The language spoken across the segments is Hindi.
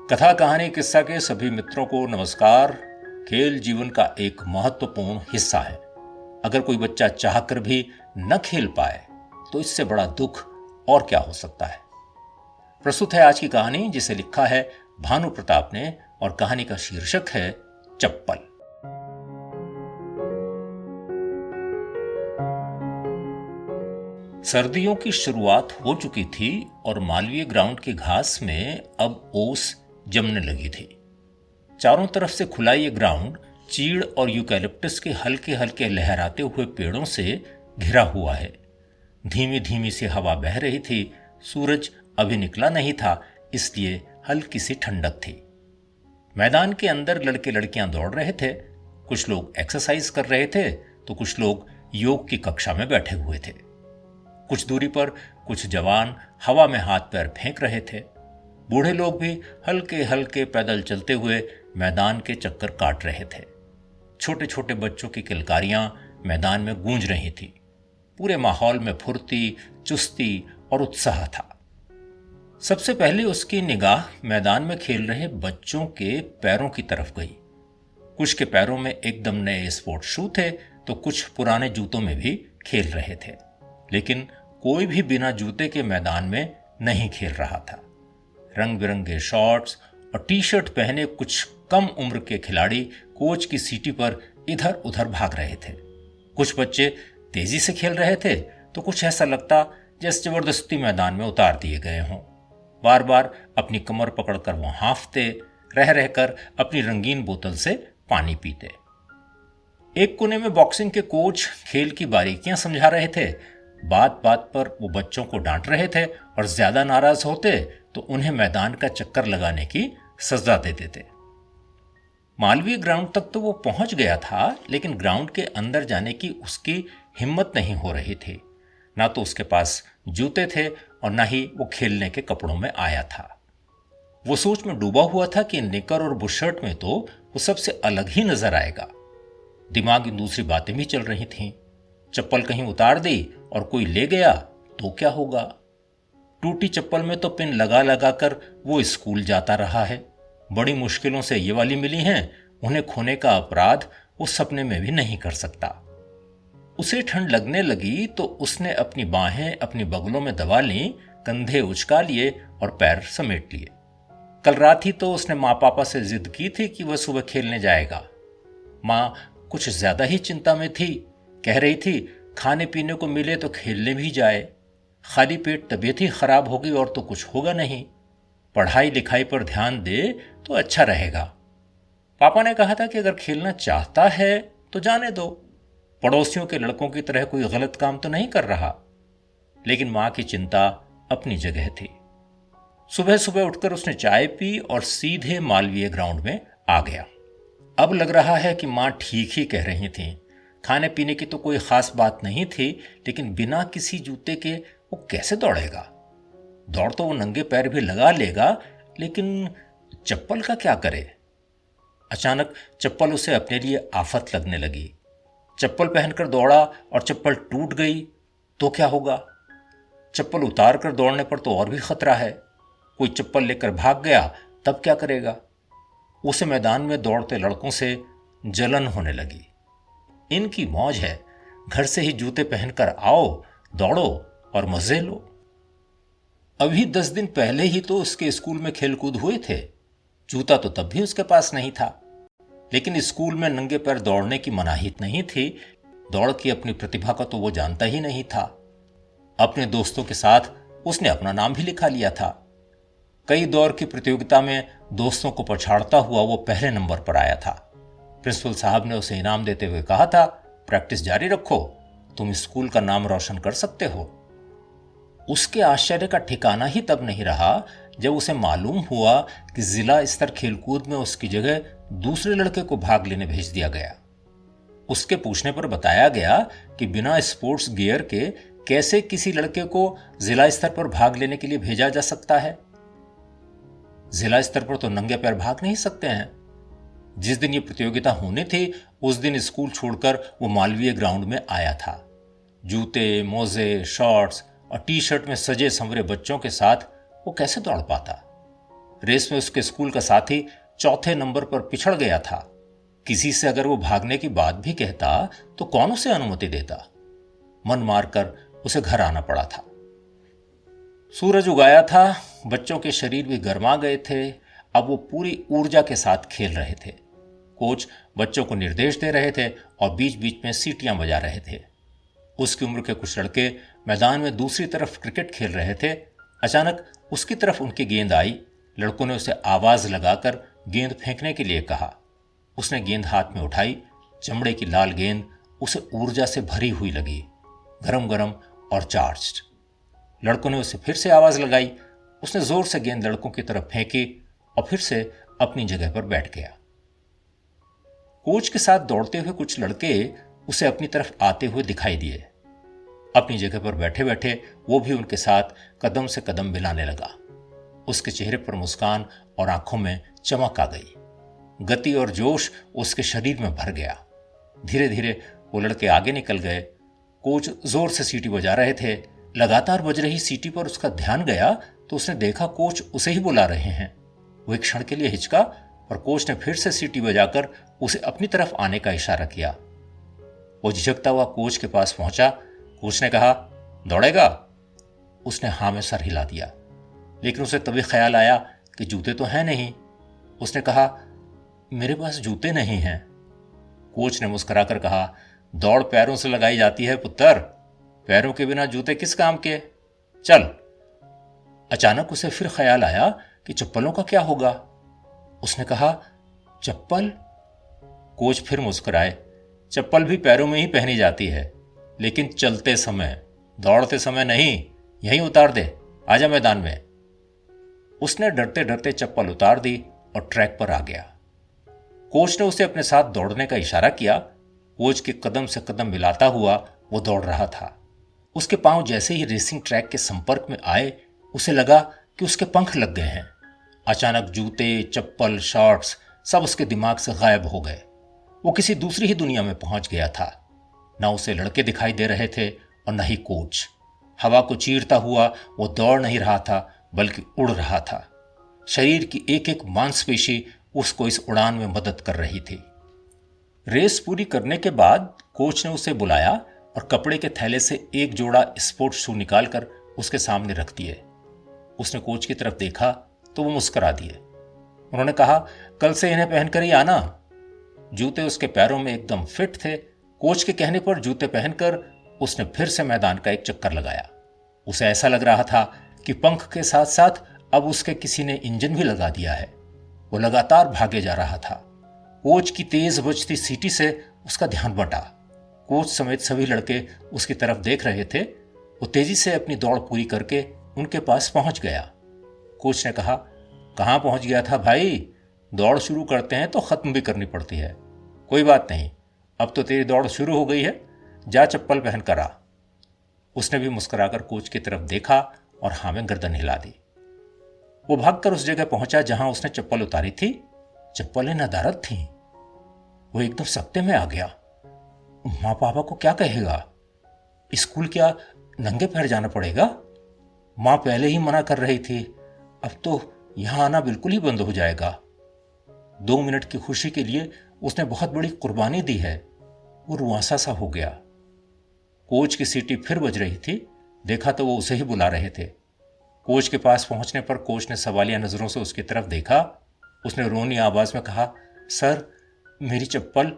कथा कहानी किस्सा के सभी मित्रों को नमस्कार। खेल जीवन का एक महत्वपूर्ण हिस्सा है। अगर कोई बच्चा चाहकर भी न खेल पाए तो इससे बड़ा दुख और क्या हो सकता है। प्रस्तुत है आज की कहानी जिसे लिखा है भानु प्रताप ने और कहानी का शीर्षक है चप्पल। सर्दियों की शुरुआत हो चुकी थी और मालवीय ग्राउंड की घास में अब ओस जमने लगी थी। चारों तरफ से खुला ये ग्राउंड चीड़ और यूकैलिप्टस के हल्के हल्के लहराते हुए पेड़ों से घिरा हुआ है। धीमी धीमी सी हवा बह रही थी। सूरज अभी निकला नहीं था, इसलिए हल्की सी ठंडक थी। मैदान के अंदर लड़के लड़कियां दौड़ रहे थे। कुछ लोग एक्सरसाइज कर रहे थे तो कुछ लोग योग की कक्षा में बैठे हुए थे। कुछ दूरी पर कुछ जवान हवा में हाथ पैर फेंक रहे थे। बूढ़े लोग भी हल्के हल्के पैदल चलते हुए मैदान के चक्कर काट रहे थे। छोटे छोटे बच्चों की किलकारियां मैदान में गूंज रही थी। पूरे माहौल में फुर्ती, चुस्ती और उत्साह था। सबसे पहले उसकी निगाह मैदान में खेल रहे बच्चों के पैरों की तरफ गई। कुछ के पैरों में एकदम नए स्पोर्ट शू थे तो कुछ पुराने जूतों में भी खेल रहे थे, लेकिन कोई भी बिना जूते के मैदान में नहीं खेल रहा था। रंग बिरंगे शॉर्ट्स और टी शर्ट पहने कुछ कम उम्र के खिलाड़ी कोच की सीटी पर इधर उधर भाग रहे थे। कुछ बच्चे तेजी से खेल रहे थे तो कुछ ऐसा लगता जैसे जबरदस्ती मैदान में उतार दिए गए हों। बार बार अपनी कमर पकड़कर वो हांफते, रह रहकर अपनी रंगीन बोतल से पानी पीते। एक कोने में बॉक्सिंग के कोच खेल की बारीकियां समझा रहे थे। बात बात पर वो बच्चों को डांट रहे थे और ज्यादा नाराज होते तो उन्हें मैदान का चक्कर लगाने की सजा दे देते। मालवीय ग्राउंड तक तो वो पहुंच गया था, लेकिन ग्राउंड के अंदर जाने की उसकी हिम्मत नहीं हो रही थी। ना तो उसके पास जूते थे और ना ही वो खेलने के कपड़ों में आया था। वो सोच में डूबा हुआ था कि निकर और बुशर्ट में तो वो सबसे अलग ही नजर आएगा। दिमाग में दूसरी बातें भी चल रही थीं। चप्पल कहीं उतार दी और कोई ले गया तो क्या होगा। टूटी चप्पल में तो पिन लगा लगा कर वो स्कूल जाता रहा है। बड़ी मुश्किलों से ये वाली मिली हैं, उन्हें खोने का अपराध वो सपने में भी नहीं कर सकता। उसे ठंड लगने लगी तो उसने अपनी बाहें अपनी बगलों में दबा ली, कंधे उचका लिए और पैर समेट लिए। कल रात ही तो उसने माँ पापा से जिद की थी कि वह सुबह खेलने जाएगा। माँ कुछ ज्यादा ही चिंता में थी। कह रही थी खाने पीने को मिले तो खेलने भी जाए। खाली पेट तबीयत ही खराब होगी और तो कुछ होगा नहीं। पढ़ाई लिखाई पर ध्यान दे तो अच्छा रहेगा। पापा ने कहा था कि अगर खेलना चाहता है तो जाने दो, पड़ोसियों के लड़कों की तरह कोई गलत काम तो नहीं कर रहा। लेकिन मां की चिंता अपनी जगह थी। सुबह सुबह उठकर उसने चाय पी और सीधे मालवीय ग्राउंड में आ गया। अब लग रहा है कि मां ठीक ही कह रही थी। खाने पीने की तो कोई खास बात नहीं थी, लेकिन बिना किसी जूते के वो कैसे दौड़ेगा। दौड़ तो वो नंगे पैर भी लगा लेगा, लेकिन चप्पल का क्या करे। अचानक चप्पल उसे अपने लिए आफत लगने लगी। चप्पल पहनकर दौड़ा और चप्पल टूट गई तो क्या होगा। चप्पल उतार कर दौड़ने पर तो और भी खतरा है। कोई चप्पल लेकर भाग गया तब क्या करेगा। उसे मैदान में दौड़ते लड़कों से जलन होने लगी। इनकी मौज है, घर से ही जूते पहनकर आओ, दौड़ो और मजे लो। अभी 10 दिन पहले ही तो उसके स्कूल में खेलकूद हुए थे। जूता तो तब भी उसके पास नहीं था, लेकिन स्कूल में नंगे पैर दौड़ने की मनाही नहीं थी। दौड़ की अपनी प्रतिभा का तो वो जानता ही नहीं था। अपने दोस्तों के साथ उसने अपना नाम भी लिखा लिया था। कई दौर की प्रतियोगिता में दोस्तों को पछाड़ता हुआ वो पहले नंबर पर आया था। प्रिंसिपल साहब ने उसे इनाम देते हुए कहा था, प्रैक्टिस जारी रखो, तुम स्कूल का नाम रोशन कर सकते हो। उसके आश्चर्य का ठिकाना ही तब नहीं रहा जब उसे मालूम हुआ कि जिला स्तर खेलकूद में उसकी जगह दूसरे लड़के को भाग लेने भेज दिया गया। उसके पूछने पर बताया गया कि बिना स्पोर्ट्स गियर के कैसे किसी लड़के को जिला स्तर पर भाग लेने के लिए भेजा जा सकता है। जिला स्तर पर तो नंगे पैर भाग नहीं सकते हैं। जिस दिन ये प्रतियोगिता होनी थी उस दिन स्कूल छोड़कर वो मालवीय ग्राउंड में आया था। जूते, मोजे, शॉर्ट्स और टी शर्ट में सजे संवरे बच्चों के साथ वो कैसे दौड़ पाता। रेस में उसके स्कूल का साथी चौथे नंबर पर पिछड़ गया था। किसी से अगर वो भागने की बात भी कहता तो कौन उसे अनुमति देता। मन मारकर उसे घर आना पड़ा था। सूरज उगाया था, बच्चों के शरीर भी गर्मा गए थे। अब वो पूरी ऊर्जा के साथ खेल रहे थे। कोच बच्चों को निर्देश दे रहे थे और बीच बीच में सीटियां बजा रहे थे। उसकी उम्र के कुछ लड़के मैदान में दूसरी तरफ क्रिकेट खेल रहे थे। अचानक उसकी तरफ उनकी गेंद आई। लड़कों ने उसे आवाज लगाकर गेंद फेंकने के लिए कहा। उसने गेंद हाथ में उठाई। चमड़े की लाल गेंद उसे ऊर्जा से भरी हुई लगी, गरम गरम और चार्ज्ड। लड़कों ने उसे फिर से आवाज लगाई। उसने जोर से गेंद लड़कों की तरफ फेंकी और फिर से अपनी जगह पर बैठ गया। कोच के साथ दौड़ते हुए कुछ लड़के उसे अपनी तरफ आते हुए दिखाई दिए। अपनी जगह पर बैठे बैठे वो भी उनके साथ कदम से कदम मिलाने लगा। उसके चेहरे पर मुस्कान और आंखों में चमक आ गई। गति और जोश उसके शरीर में भर गया। धीरे धीरे वो लड़के आगे निकल गए। कोच जोर से सीटी बजा रहे थे। लगातार बज रही सीटी पर उसका ध्यान गया तो उसने देखा कोच उसे ही बुला रहे हैं। वो एक क्षण के लिए हिचका, पर कोच ने फिर से सीटी बजाकर उसे अपनी तरफ आने का इशारा किया। वो झिझकता हुआ कोच के पास पहुंचा। कोच ने कहा, दौड़ेगा? उसने हाँ में सर हिला दिया, लेकिन उसे तभी ख्याल आया कि जूते तो हैं नहीं। उसने कहा, मेरे पास जूते नहीं हैं। कोच ने मुस्कुराकर कहा, दौड़ पैरों से लगाई जाती है पुत्र, पैरों के बिना जूते किस काम के, चल। अचानक उसे फिर ख्याल आया कि चप्पलों का क्या होगा। उसने कहा, चप्पल? कोच फिर मुस्कुराए, चप्पल भी पैरों में ही पहनी जाती है, लेकिन चलते समय, दौड़ते समय नहीं। यहीं उतार दे, आजा मैदान में। उसने डरते डरते चप्पल उतार दी और ट्रैक पर आ गया। कोच ने उसे अपने साथ दौड़ने का इशारा किया। कोच के कदम से कदम मिलाता हुआ वो दौड़ रहा था। उसके पांव जैसे ही रेसिंग ट्रैक के संपर्क में आए, उसे लगा कि उसके पंख लग गए हैं। अचानक जूते, चप्पल, शॉर्ट्स सब उसके दिमाग से गायब हो गए। वो किसी दूसरी ही दुनिया में पहुंच गया था। ना उसे लड़के दिखाई दे रहे थे और न ही कोच। हवा को चीरता हुआ वो दौड़ नहीं रहा था, बल्कि उड़ रहा था। शरीर की एक एक मांसपेशी उसको इस उड़ान में मदद कर रही थी। रेस पूरी करने के बाद कोच ने उसे बुलाया और कपड़े के थैले से एक जोड़ा स्पोर्ट्स शू निकालकर उसके सामने रख दिए। उसने कोच की तरफ देखा तो वो मुस्कुरा दिए। उन्होंने कहा, कल से इन्हें पहनकर ही आना। जूते उसके पैरों में एकदम फिट थे। कोच के कहने पर जूते पहनकर उसने फिर से मैदान का एक चक्कर लगाया। उसे ऐसा लग रहा था कि पंख के साथ साथ अब उसके किसी ने इंजन भी लगा दिया है। वो लगातार भागे जा रहा था। कोच की तेज बजती सीटी से उसका ध्यान बटा। कोच समेत सभी लड़के उसकी तरफ देख रहे थे। वो तेजी से अपनी दौड़ पूरी करके उनके पास पहुंच गया। कोच ने कहा, कहाँ पहुंच गया था भाई? दौड़ शुरू करते हैं तो खत्म भी करनी पड़ती है। कोई बात नहीं, अब तो तेरी दौड़ शुरू हो गई है, जा चप्पल पहन कर आ। उसने भी मुस्कुराकर कोच की तरफ देखा और हाँ में गर्दन हिला दी। वो भागकर उस जगह पहुंचा जहां उसने चप्पल उतारी थी। चप्पलें नदारद थीं। वो एकदम सख्ते में आ गया। माँ पापा को क्या कहेगा? स्कूल क्या नंगे पैर जाना पड़ेगा? माँ पहले ही मना कर रही थी, अब तो यहां आना बिल्कुल ही बंद हो जाएगा। 2 मिनट की खुशी के लिए उसने बहुत बड़ी कुर्बानी दी है। वो रुआंसा सा हो गया। कोच की सीटी फिर बज रही थी। देखा तो वो उसे ही बुला रहे थे। कोच के पास पहुंचने पर कोच ने सवालिया नजरों से उसकी तरफ देखा। उसने रोनी आवाज में कहा, सर मेरी चप्पल।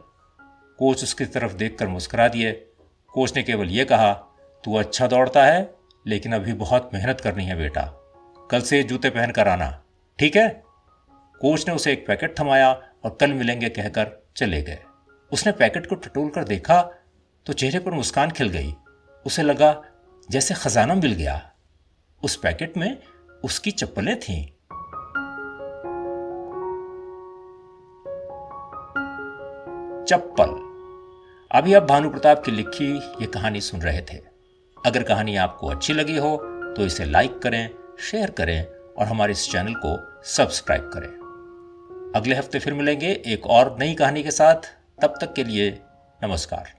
कोच उसकी तरफ देखकर मुस्कुरा दिए। कोच ने केवल यह कहा, तू अच्छा दौड़ता है, लेकिन अभी बहुत मेहनत करनी है बेटा। कल से जूते पहन कर आना, ठीक है? कोच ने उसे एक पैकेट थमाया और कल मिलेंगे कहकर चले गए। उसने पैकेट को टटोल कर देखा तो चेहरे पर मुस्कान खिल गई। उसे लगा जैसे खजाना मिल गया। उस पैकेट में उसकी चप्पलें थीं। चप्पल। अभी आप भानु प्रताप की लिखी ये कहानी सुन रहे थे। अगर कहानी आपको अच्छी लगी हो तो इसे लाइक करें, शेयर करें और हमारे इस चैनल को सब्सक्राइब करें। अगले हफ्ते फिर मिलेंगे एक और नई कहानी के साथ। तब तक के लिए नमस्कार।